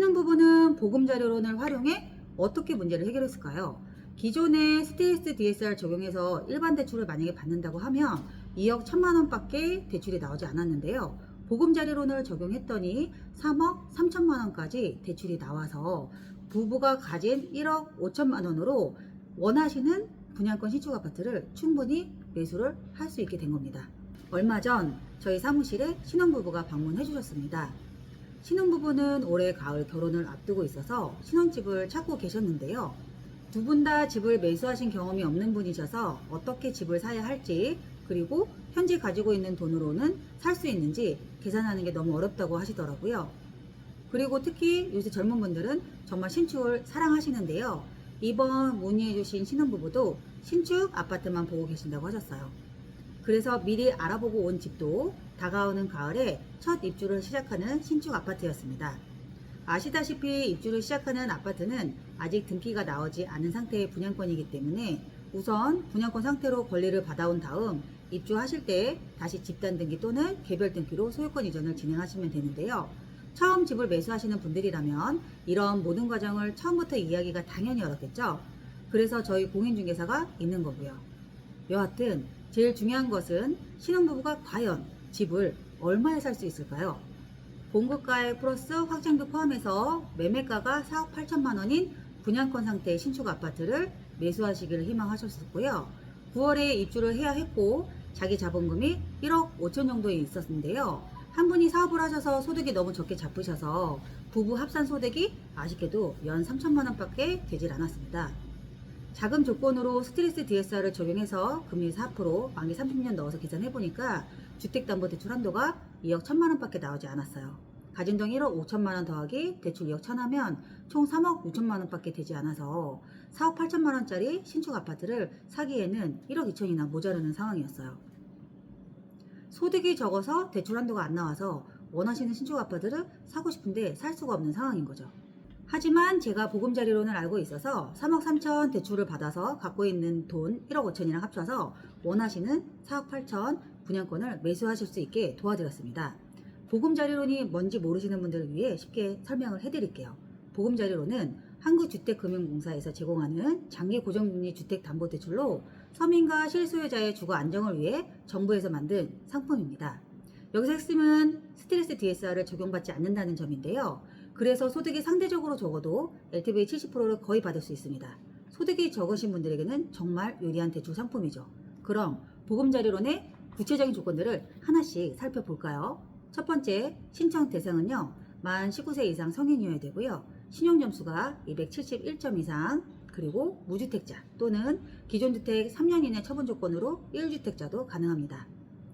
신혼부부는 보금자료론을 활용해 어떻게 문제를 해결했을까요? 기존에 스트레스 DSR 적용해서 일반 대출을 만약에 받는다고 하면 2억 1천만 원밖에 대출이 나오지 않았는데요. 보금자료론을 적용했더니 3억 3천만 원까지 대출이 나와서 부부가 가진 1억 5천만 원으로 원하시는 분양권 신축 아파트를 충분히 매수를 할 수 있게 된 겁니다. 얼마 전 저희 사무실에 신혼부부가 방문해 주셨습니다. 신혼부부는 올해 가을 결혼을 앞두고 있어서 신혼집을 찾고 계셨는데요. 두 분 다 집을 매수하신 경험이 없는 분이셔서 어떻게 집을 사야 할지, 그리고 현재 가지고 있는 돈으로는 살 수 있는지 계산하는 게 너무 어렵다고 하시더라고요. 그리고 특히 요새 젊은 분들은 정말 신축을 사랑하시는데요. 이번 문의해 주신 신혼부부도 신축 아파트만 보고 계신다고 하셨어요. 그래서 미리 알아보고 온 집도 다가오는 가을에 첫 입주를 시작하는 신축 아파트였습니다. 아시다시피 입주를 시작하는 아파트는 아직 등기가 나오지 않은 상태의 분양권이기 때문에 우선 분양권 상태로 권리를 받아온 다음 입주하실 때 다시 집단 등기 또는 개별 등기로 소유권 이전을 진행하시면 되는데요. 처음 집을 매수하시는 분들이라면 이런 모든 과정을 처음부터 이해하기가 당연히 어렵겠죠. 그래서 저희 공인중개사가 있는 거고요. 여하튼 제일 중요한 것은 신혼부부가 과연 집을 얼마에 살 수 있을까요? 공급가액 플러스 확정비 포함해서 매매가가 4억 8천만 원인 분양권 상태의 신축 아파트를 매수하시기를 희망하셨었고요. 9월에 입주를 해야 했고 자기 자본금이 1억 5천 정도에 있었는데요. 한 분이 사업을 하셔서 소득이 너무 적게 잡으셔서 부부 합산 소득이 아쉽게도 연 3천만 원밖에 되질 않았습니다. 자금 조건으로 스트레스 DSR을 적용해서 금리 4%, 만기 30년 넣어서 계산해보니까 주택담보대출 한도가 2억 1천만 원밖에 나오지 않았어요. 가진동 1억 5천만 원 더하기 대출 2억 1천 하면 총 3억 6천만 원밖에 되지 않아서 4억 8천만 원짜리 신축 아파트를 사기에는 1억 2천이나 모자르는 상황이었어요. 소득이 적어서 대출 한도가 안 나와서 원하시는 신축 아파트를 사고 싶은데 살 수가 없는 상황인 거죠. 하지만 제가 보금자리론을 알고 있어서 3억 3천 대출을 받아서 갖고 있는 돈 1억 5천이랑 합쳐서 원하시는 4억 8천 분양권을 매수하실 수 있게 도와드렸습니다. 보금자리론이 뭔지 모르시는 분들을 위해 쉽게 설명을 해드릴게요. 보금자리론은 한국주택금융공사에서 제공하는 장기 고정금리 주택담보대출로 서민과 실소유자의 주거 안정을 위해 정부에서 만든 상품입니다. 여기서 핵심은 스트레스 DSR을 적용받지 않는다는 점인데요. 그래서 소득이 상대적으로 적어도 LTV 70%를 거의 받을 수 있습니다. 소득이 적으신 분들에게는 정말 유리한 대출 상품이죠. 그럼 보금자리론의 구체적인 조건들을 하나씩 살펴볼까요? 첫 번째, 신청 대상은요. 만 19세 이상 성인이어야 되고요. 신용점수가 271점 이상, 그리고 무주택자 또는 기존 주택 3년 이내 처분 조건으로 1주택자도 가능합니다.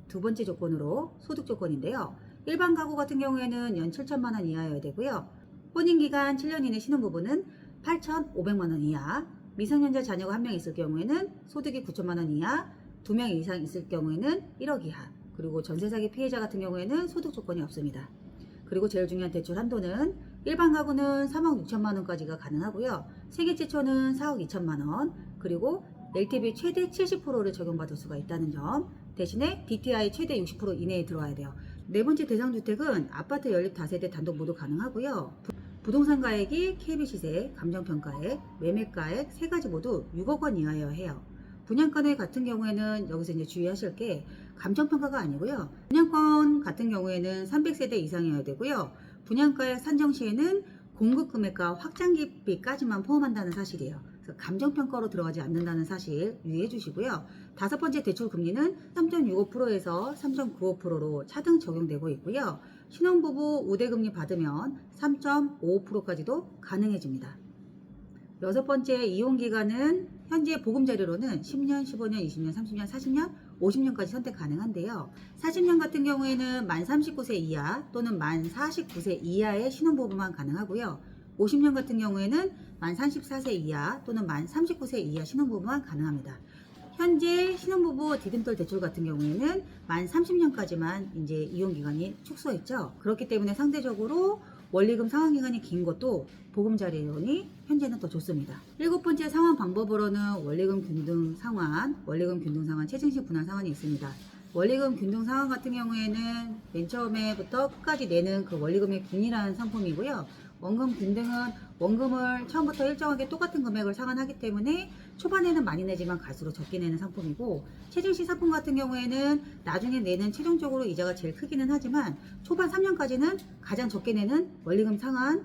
두 번째 조건으로 소득 조건인데요. 일반 가구 같은 경우에는 연 7천만 원 이하여야 되고요. 혼인기간 7년 이내 신혼부부는 8,500만 원 이하, 미성년자 자녀가 1명 있을 경우에는 소득이 9천만 원 이하, 2명 이상 있을 경우에는 1억 이하, 그리고 전세사기 피해자 같은 경우에는 소득 조건이 없습니다. 그리고 제일 중요한 대출 한도는 일반 가구는 3억 6천만 원까지가 가능하고요. 세계 최초는 4억 2천만 원, 그리고 LTV 최대 70%를 적용받을 수가 있다는 점, 대신에 DTI 최대 60% 이내에 들어와야 돼요. 네 번째 대상주택은 아파트 연립 다세대 단독 모두 가능하고요. 부동산 가액이 KB 시세, 감정평가액, 매매가액 세 가지 모두 6억 원 이하여야 해요. 분양권의 같은 경우에는 여기서 이제 주의하실 게 감정평가가 아니고요. 분양권 같은 경우에는 300세대 이상이어야 되고요. 분양가액 산정 시에는 공급금액과 확장기비까지만 포함한다는 사실이에요. 그래서 감정평가로 들어가지 않는다는 사실 유의해 주시고요. 다섯 번째 대출 금리는 3.65%에서 3.95%로 차등 적용되고 있고요. 신혼부부 우대금리 받으면 3.55%까지도 가능해집니다. 여섯 번째 이용기간은 현재 보금자리로는 10년, 15년, 20년, 30년, 40년, 50년까지 선택 가능한데요. 40년 같은 경우에는 만 39세 이하 또는 만 49세 이하의 신혼부부만 가능하고요. 50년 같은 경우에는 만 34세 이하 또는 만 39세 이하 신혼부부만 가능합니다. 현재 신혼부부 디딤돌 대출 같은 경우에는 만 30년까지만 이제 이용기간이 축소했죠. 그렇기 때문에 상대적으로 원리금 상환기간이 긴 것도 보금자리론이 현재는 더 좋습니다. 일곱 번째 상환 방법으로는 원리금 균등 상환, 원리금 균등 상환, 체증식 분할 상환이 있습니다. 원리금 균등 상환 같은 경우에는 맨 처음에부터 끝까지 내는 그 원리금의 균이라는 상품이고요. 원금 균등은 원금을 처음부터 일정하게 똑같은 금액을 상환하기 때문에 초반에는 많이 내지만 갈수록 적게 내는 상품이고, 체증식 상품 같은 경우에는 나중에 내는 최종적으로 이자가 제일 크기는 하지만 초반 3년까지는 가장 적게 내는 원리금 상환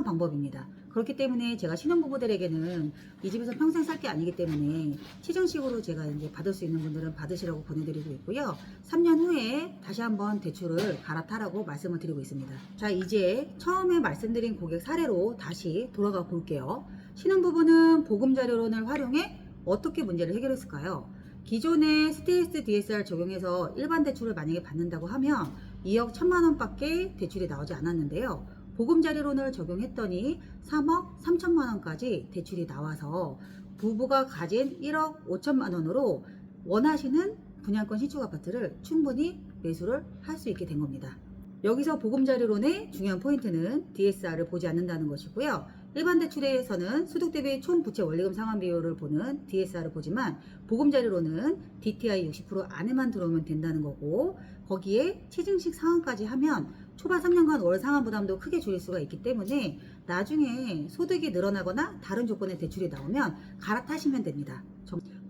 방법입니다. 그렇기 때문에 제가 신혼부부들에게는 이 집에서 평생 살 게 아니기 때문에 체증식으로 제가 이제 받을 수 있는 분들은 받으시라고 보내드리고 있고요. 3년 후에 다시 한번 대출을 갈아타라고 말씀을 드리고 있습니다. 자, 이제 처음에 말씀드린 고객 사례로 다시 돌아가 볼게요. 신혼부부는 보금자료론을 활용해 어떻게 문제를 해결했을까요? 기존에 스테이스 DSR 적용해서 일반 대출을 만약에 받는다고 하면 2억 1천만 원밖에 대출이 나오지 않았는데요. 보금자리론을 적용했더니 3억 3천만 원까지 대출이 나와서 부부가 가진 1억 5천만 원으로 원하시는 분양권 신축 아파트를 충분히 매수를 할 수 있게 된 겁니다. 여기서 보금자리론의 중요한 포인트는 DSR을 보지 않는다는 것이고요. 일반 대출에서는 소득 대비 총 부채 원리금 상환 비율을 보는 DSR을 보지만 보금자리론은 DTI 60% 안에만 들어오면 된다는 거고, 거기에 체증식 상환까지 하면 초반 3년간 월 상환 부담도 크게 줄일 수가 있기 때문에 나중에 소득이 늘어나거나 다른 조건의 대출이 나오면 갈아타시면 됩니다.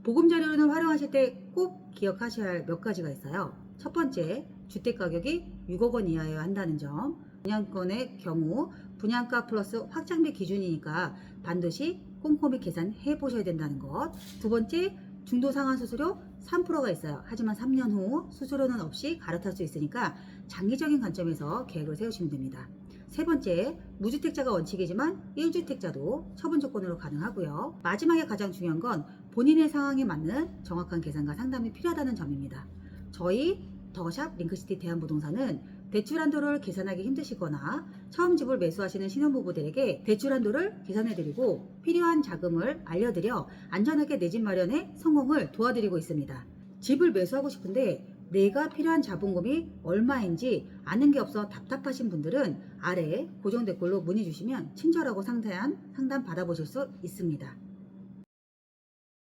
보금자리론을 활용하실 때 꼭 기억하셔야 할 몇 가지가 있어요. 첫 번째, 주택가격이 6억 원 이하여야 한다는 점. 분양권의 경우 분양가 플러스 확장비 기준이니까 반드시 꼼꼼히 계산해 보셔야 된다는 것. 두 번째, 중도상환 수수료 3%가 있어요. 하지만 3년 후 수수료는 없이 갈아탈 수 있으니까 장기적인 관점에서 계획을 세우시면 됩니다. 세 번째, 무주택자가 원칙이지만 1주택자도 처분 조건으로 가능하고요. 마지막에 가장 중요한 건 본인의 상황에 맞는 정확한 계산과 상담이 필요하다는 점입니다. 저희 더샵 링크시티 대한부동산은 대출 한도를 계산하기 힘드시거나 처음 집을 매수하시는 신혼부부들에게 대출 한도를 계산해드리고 필요한 자금을 알려드려 안전하게 내 집 마련에 성공을 도와드리고 있습니다. 집을 매수하고 싶은데 내가 필요한 자본금이 얼마인지 아는 게 없어 답답하신 분들은 아래 고정 댓글로 문의 주시면 친절하고 상세한 상담 받아보실 수 있습니다.